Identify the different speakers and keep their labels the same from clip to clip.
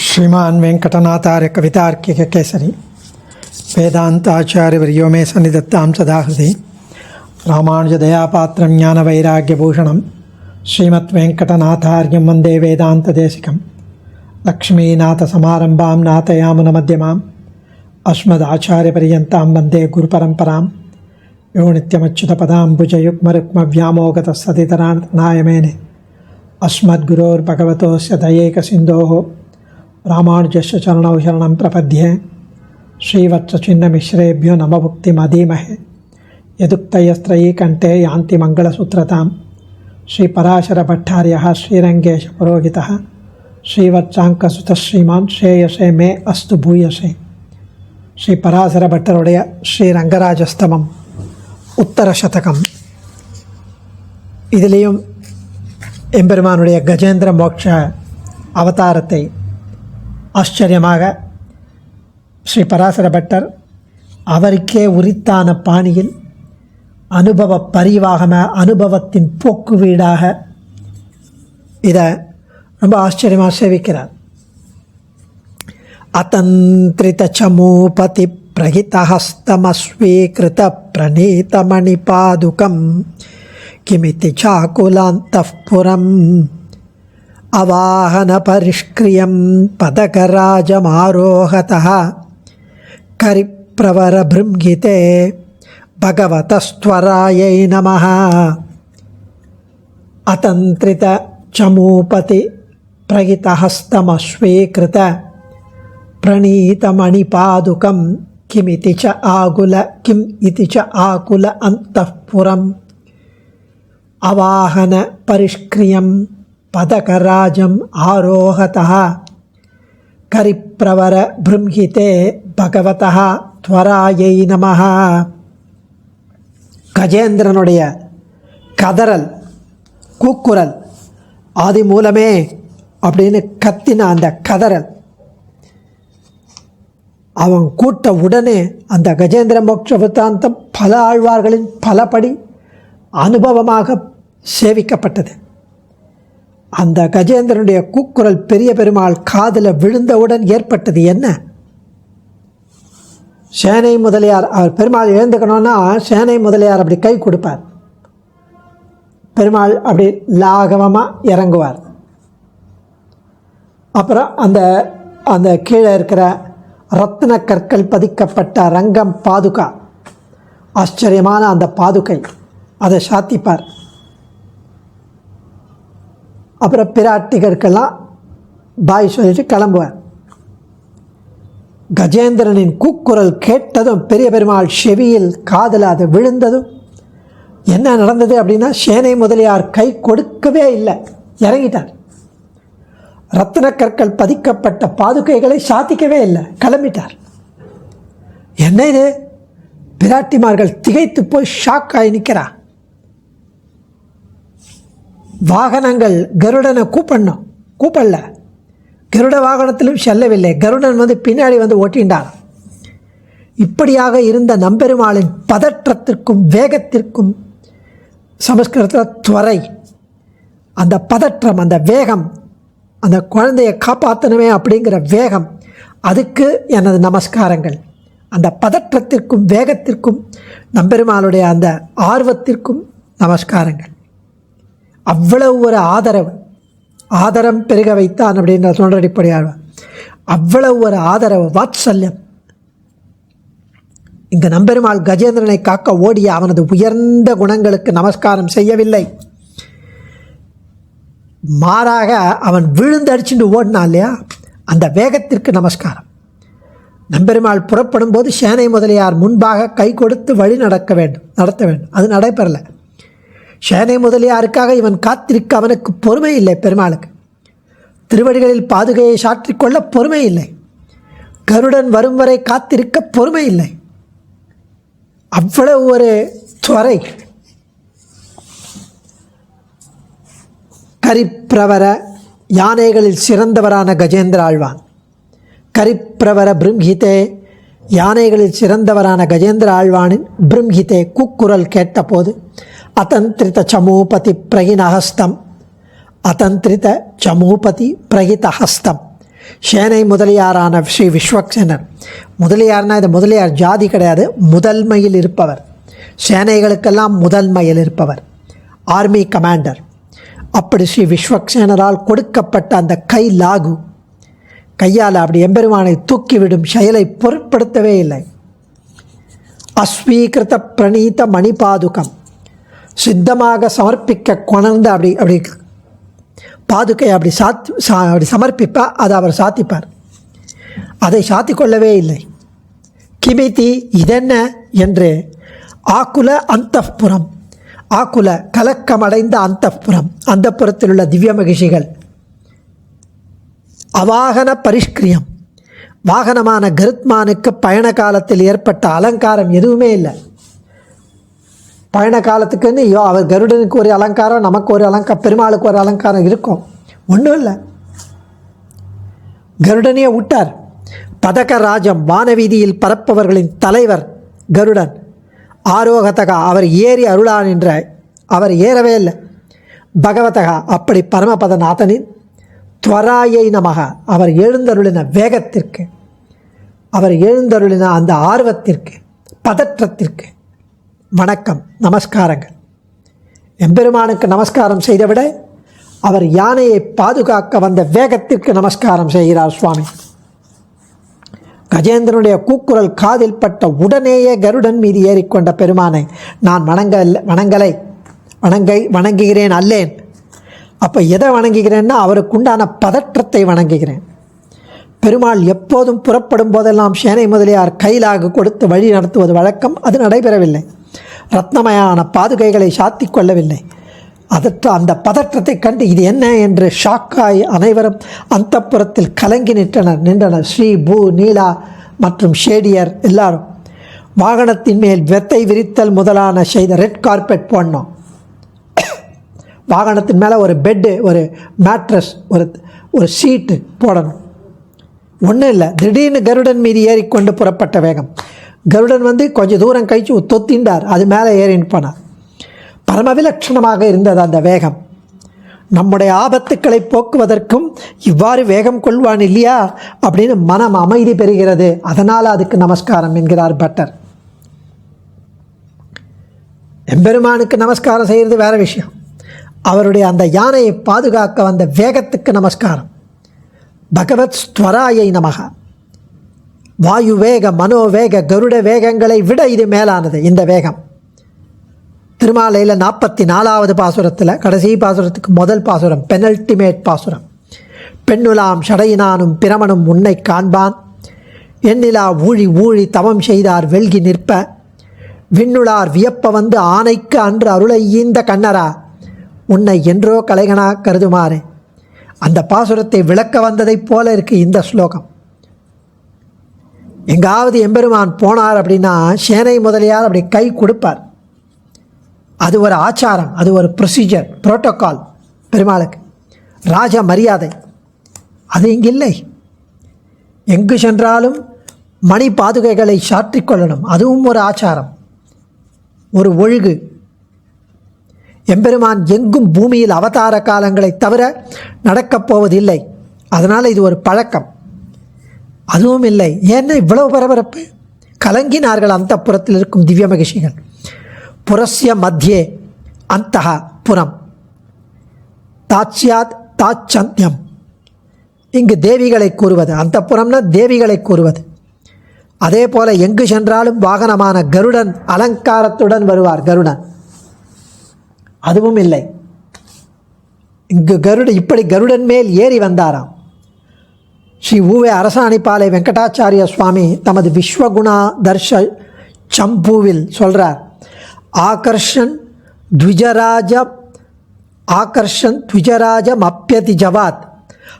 Speaker 1: श्रीमान वेंकटनाथार्य कवितार्किक केसरी वेदांताचार्यवर्यो मे सन्निधत्तां सदा हृदि रामानुजदयापात्रं ज्ञानवैराग्यभूषणं श्रीमद्वेंकटनाथार्यं वन्दे वेदान्तदेशिकं लक्ष्मीनाथसमारम्भां नाथयामुनमध्यमाम् अस्मदाचार्यपर्यन्तां वन्दे गुरुपरम्परां यो नित्यमच्युतपदाम्बुजयुग्मरुक्मव्यामोगतस्सदितराणाय मेने अस्मद्गुरोर्भगवतोस्य दयैकसिन्धोः रामानुजस्य चरणौ शरणं प्रपद्ये श्रीवत्सचिन्नमिश्रेभ्यो नमभुक्तिमधीमहे यदुक्तयस्त्रयी कंठे यान्ति मंगलसूत्रतां श्रीपराशरभट्टार्यः श्रीरङ्गेशपुरोहितः श्रीवत्साङ्कसुतः श्रीमान् श्रेयसे मे अस्तु भूयसे श्रीपराशरभट्टरुடைய ஸ்ரீரங்கராஜஸ்தமம் உத்தர சதகம். இதிலேயும் எம்பெருமானுடைய கஜேந்திர மோட்ச அவதாரத்தை ஆச்சரியமாக ஸ்ரீ பராசர பட்டர் அவருக்கே உரித்தான பாணியில் அனுபவ பரிவாகம அனுபவத்தின் போக்கு வீடாக இதை ரொம்ப ஆச்சரியமாக சேவிக்கிறார். அதந்திரித சமூபதி பிரகிதஹஸ்தமஸ்வீகிருத பிரணீதமணிபாதுகம் கிமிதி சாகுலாந்தః புரம் அவாஹன பரிஷ்கிரியம் பதகராஜமாரோகதः கரிப்ரவர பிருங்கிதே பகவதஸ்த்வராயை நமः. அதந்திரித சமூபதி பிரகிதஹஸ்தமஸ்வீகிருத பிரணீதமணிபாதுகம் கிம் இதி ச ஆகுல அந்தఃபுரம் அவாஹன பரிஷ்கிரியம் பதகராஜம் ஆரோகதः கரிப்ரவர பிருங்கிதே பகவதः த்வராயை நமः. கஜேந்திரனுடைய கதறல் கூக்குரல் ஆதி மூலமே அப்படின்னு கத்தின அந்த கதறல் அவன் கூட்ட உடனே அந்த கஜேந்திர மோட்ச வித்தாந்தம் பல ஆழ்வார்களின் பலபடி அனுபவமாக சேவிக்கப்பட்டது. அந்த கஜேந்திரனுடைய கூக்குரல் பெரிய பெருமாள் காதில் விழுந்தவுடன் ஏற்பட்டது என்ன? சேனை முதலியார் அவர் பெருமாள் எழுந்துக்கணும்னா சேனை முதலியார் அப்படி கை கொடுப்பார், பெருமாள் அப்படி லாகவமாக இறங்குவார். அப்புறம் அந்த அந்த கீழே இருக்கிற ரத்ன கற்கள் பதிக்கப்பட்ட ரங்கம் பாதுகா, ஆச்சரியமான அந்த பாதுகை அதை சாத்திப்பார். அப்புறம் பிராட்டிகருக்கெல்லாம் பாய் சொல்லிட்டு கிளம்புவார். கஜேந்திரனின் கூக்குரல் கேட்டதும் பெரிய பெருமாள் செவியில் காதில் அது விழுந்ததும் என்ன நடந்தது அப்படின்னா, சேனை முதலியார் கை கொடுக்கவே இல்லை, இறங்கிட்டார். ரத்தின கற்கள் பதிக்கப்பட்ட பாதுகைகளை சாத்திக்கவே இல்லை, கிளம்பிட்டார். என்ன இது? பிராட்டிமார்கள் திகைத்து போய் ஷாக் ஆகி நிற்கிறா. வாகனங்கள் கருடனை கூப்பிடல, கருட வாகனத்திலும் செல்லவில்லை, கருடன் வந்து பின்னாடி வந்து ஓட்டின்றார். இப்படியாக இருந்த நம்பெருமாளின் பதற்றத்திற்கும் வேகத்திற்கும் சமஸ்கிருதத்தில் துவரை, அந்த பதற்றம், அந்த வேகம், அந்த குழந்தையை காப்பாற்றணுமே அப்படிங்கிற வேகம், அதுக்கு எனது நமஸ்காரங்கள். அந்த பதற்றத்திற்கும் வேகத்திற்கும் நம்பெருமாளுடைய அந்த ஆர்வத்திற்கும் நமஸ்காரங்கள். அவ்வளவு ஒரு ஆதரம் பெருக வைத்தான் அப்படின்ற தோன்றடிப்படையாக அவ்வளவு ஒரு ஆதரவு, வாத்சல்யம். இங்கு நம்பெருமாள் கஜேந்திரனை காக்க ஓடிய அவனது உயர்ந்த குணங்களுக்கு நமஸ்காரம் செய்யவில்லை, மாறாக அவன் விழுந்து அடிச்சுட்டு ஓடினான் இல்லையா, அந்த வேகத்திற்கு நமஸ்காரம். நம்பெருமாள் புறப்படும் போது சேனை முதலியார் முன்பாக கை கொடுத்து வழி நடத்த வேண்டும், அது நடைபெறலை. சேனை முதலியாருக்காக இவன் காத்திருக்க அவனுக்கு பொறுமை இல்லை. பெருமாளுக்கு திருவடிகளில் பாதுகையை சாற்றிக்கொள்ள பொறுமை இல்லை, கருடன் வரும் வரை காத்திருக்க பொறுமை இல்லை. அவ்வளவு ஒரு துவரை. கரிப்ரவர யானைகளில் சிறந்தவரான கஜேந்திர ஆழ்வான், கரிப்ரவர பிருங்கிதே யானைகளில் சிறந்தவரான கஜேந்திர ஆழ்வானின் பிருங்கிதே கூக்குரல் கேட்டபோது அதந்திரித சமூபதி பிரகினஹஸ்தம், அதந்திரித சமூபதி பிரகிதஹஸ்தம் சேனை முதலியாரான ஸ்ரீ விஸ்வக்சேனர். முதலியார்னா இது முதலியார் ஜாதி கிடையாது, முதன்மையில் இருப்பவர், சேனைகளுக்கெல்லாம் முதன்மையில் இருப்பவர், ஆர்மி கமாண்டர். அப்படி ஸ்ரீ விஸ்வக்சேனரால் கொடுக்கப்பட்ட அந்த கை லாகு, கையால் அப்படி எம்பெருமானை தூக்கிவிடும் செயலை பொருட்படுத்தவே இல்லை. அஸ்வீகிருத பிரணீத மணிபாதுகம், சித்தமாக சமர்ப்பிக்க கொணர்ந்து அப்படி பாதுகை அப்படி அப்படி சமர்ப்பிப்பார், அதை அவர் சாத்திப்பார். அதை சாத்தி கொள்ளவே இல்லை. கிமிதி இதென்ன என்று ஆக்குல அந்தப்புறம், ஆக்குல கலக்கமடைந்த அந்தப்புறம், அந்த புறத்தில் உள்ள திவ்ய மகிழ்ச்சிகள், அவாகன பரிஷ்கிரியம், வாகனமான கருத்மானுக்கு பயண காலத்தில் ஏற்பட்ட அலங்காரம் எதுவுமே இல்லை. பயண காலத்துக்குன்னு அவர் கருடனுக்கு ஒரு அலங்காரம், நமக்கு ஒரு அலங்காரம், பெருமாளுக்கு ஒரு அலங்காரம் இருக்கும், ஒன்றும் இல்லை. கருடனையே விட்டார். பதகராஜம், வானவீதியில் பரப்பவர்களின் தலைவர் கருடன். ஆரோகதகா, அவர் ஏறி அருளான் என்ற, அவர் ஏறவே இல்லை. பகவதகா, அப்படி பரமபதநாதனின் துவராயை நமக, அவர் எழுந்தருளின வேகத்திற்கு, அவர் எழுந்தருளின அந்த ஆர்வத்திற்கு, பதற்றத்திற்கு வணக்கம், நமஸ்காரங்கள். எம்பெருமானுக்கு நமஸ்காரம் செய்தவிட அவர் யானையை பாதுகாக்க வந்த வேகத்திற்கு நமஸ்காரம் செய்கிறார் சுவாமி. கஜேந்திரனுடைய கூக்குரல் காதில் பட்ட உடனேயே கருடன் மீது ஏறிக்கொண்ட பெருமானை நான் வணங்குகிறேன் அல்லேன். அப்போ எதை வணங்குகிறேன்னா அவருக்கு உண்டான பதற்றத்தை வணங்குகிறேன். பெருமாள் எப்போதும் புறப்படும் போதெல்லாம் சேனை முதலியார் கைலாக கொடுத்து வழி நடத்துவது வழக்கம். அது நடைபெறவில்லை. ரத்னமயான பாதுகைகளை சாத்தி கொள்ளவில்லை. அந்த பதற்றத்தை கண்டு இது என்ன என்று ஷாக்காய் அனைவரும் அந்தப்புறத்தில் கலங்கி நின்றனர். ஸ்ரீ பூ, நீலா மற்றும் ஷேடியர் எல்லாரும். வாகனத்தின் மேல் வெத்தை விரித்தல் முதலான செய்த ரெட் கார்பெட் போடணும். வாகனத்தின் மேலே ஒரு பெட்டு, ஒரு மேட்ரஸ், ஒரு சீட்டு போடணும். ஒன்றும் இல்லை, திடீர்னு கருடன் மீது ஏறிக்கொண்டு புறப்பட்ட வேகம். கருடன் கொஞ்சம் தூரம் கழிச்சு தொத்தின்றார், அது மேலே ஏறின்னு போனார். பரமவிலட்சணமாக இருந்தது அந்த வேகம். நம்முடைய ஆபத்துக்களை போக்குவதற்கும் இவ்வாறு வேகம் கொள்வான் இல்லையா அப்படின்னு மனம் அமைதி பெறுகிறது. அதனால் அதுக்கு நமஸ்காரம் என்கிறார் பட்டர். எம்பெருமானுக்கு நமஸ்காரம் செய்கிறது வேற விஷயம். அவருடைய அந்த யானையை பாதுகாக்க வந்த வேகத்துக்கு நமஸ்காரம். பகவத் ஸ்வராயை நமக. வாயு வேக, மனோவேக, கருட வேகங்களை விட இது மேலானது இந்த வேகம். திருமாலையில் 44வது பாசுரத்தில் கடைசி பாசுரத்துக்கு முதல் பாசுரம், பெனல்டிமேட் பாசுரம். பெண்ணுலாம் ஷடையினானும் பிரமனும் உன்னை காண்பான், எண்ணிலா ஊழி ஊழி தவம் செய்தார் வெல்கி நிற்ப, விண்ணுளார் வியப்ப வந்து ஆனைக்கு அன்று அருளை ஈந்த கண்ணரா, உன்னை என்றோ கலைகனா கருதுமாறு. அந்த பாசுரத்தை விளக்க வந்ததைப் போல இருக்குது இந்த ஸ்லோகம். எங்காவது எம்பெருமான் போனார் அப்படின்னா சேனை முதலியார் அப்படி கை கொடுப்பார். அது ஒரு ஆச்சாரம், அது ஒரு ப்ரொசீஜர், புரோட்டோக்கால். பெருமாளுக்கு ராஜ மரியாதை. அது இங்கில்லை. எங்கு சென்றாலும் மணி பாதுகைகளை சாற்றிக்கொள்ளணும், அதுவும் ஒரு ஆச்சாரம், ஒரு ஒழுகு. எம்பெருமான் எங்கும் பூமியில் அவதார காலங்களை தவிர நடக்கப் போவதில்லை. அதனால் இது ஒரு பழக்கம். அதுவும் இல்லை. ஏன்னா இவ்வளவு பரபரப்பு? கலங்கினார்கள் அந்த புறத்தில் இருக்கும் திவ்ய மகிழ்ச்சிகள். புரஸ்ய மத்தியே அந்தஹ புறம் தாட்சியாத் தாச்சந்தியம். இங்கு தேவிகளை கூறுவது, அந்த புறம்னா தேவிகளை கூறுவது. அதே போல எங்கு சென்றாலும் வாகனமான கருடன் அலங்காரத்துடன் வருவார். கருடன் அதுவும் இல்லை. இங்கு இப்படி கருடன் மேல் ஏறி வந்தாராம். ஸ்ரீ ஊவே அரசாணிப்பாலை வெங்கடாச்சாரிய சுவாமி தமது விஸ்வகுணா தர்ஷ சம்பூவில் சொல்கிறார், ஆகர்ஷன் த்விஜராஜம் அப்பியதி ஜவாத்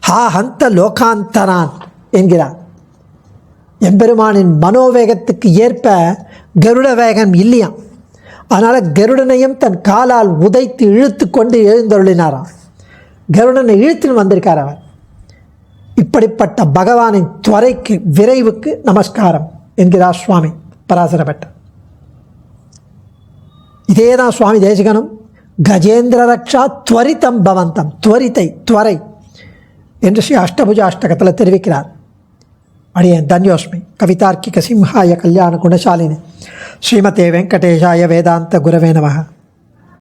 Speaker 1: ஹா ஹந்த லோகாந்தரான் என்கிறார். எம்பெருமானின் மனோவேகத்துக்கு ஏற்ப கருட வேகம் இல்லையாம். அதனால் கருடனையும் தன் காலால் உதைத்து இழுத்து கொண்டு எழுந்தருளினாராம். கருடனை இழுத்துன்னு வந்திருக்கார் அவர். இப்படிப்பட்ட பகவானின் துவரைக்கு, விரைவுக்கு நமஸ்காரம் என்கிறார் சுவாமி பராசரப்பட்டர். இதே தான் சுவாமி தேசிகனும் கஜேந்திர ரக்ஷா துவரிதம் பவந்தம், துவரித்தை, துவரை என்று ஸ்ரீ அஷ்டபுஜ அஷ்டகத்தில் தெரிவிக்கிறார். அடியேன் தன்யோஸ்மி. கவிதார்க்கிக சிம்ஹாய கல்யாண குணசாலினி ஸ்ரீமதே வெங்கடேஷாய வேதாந்த குரவே நமः.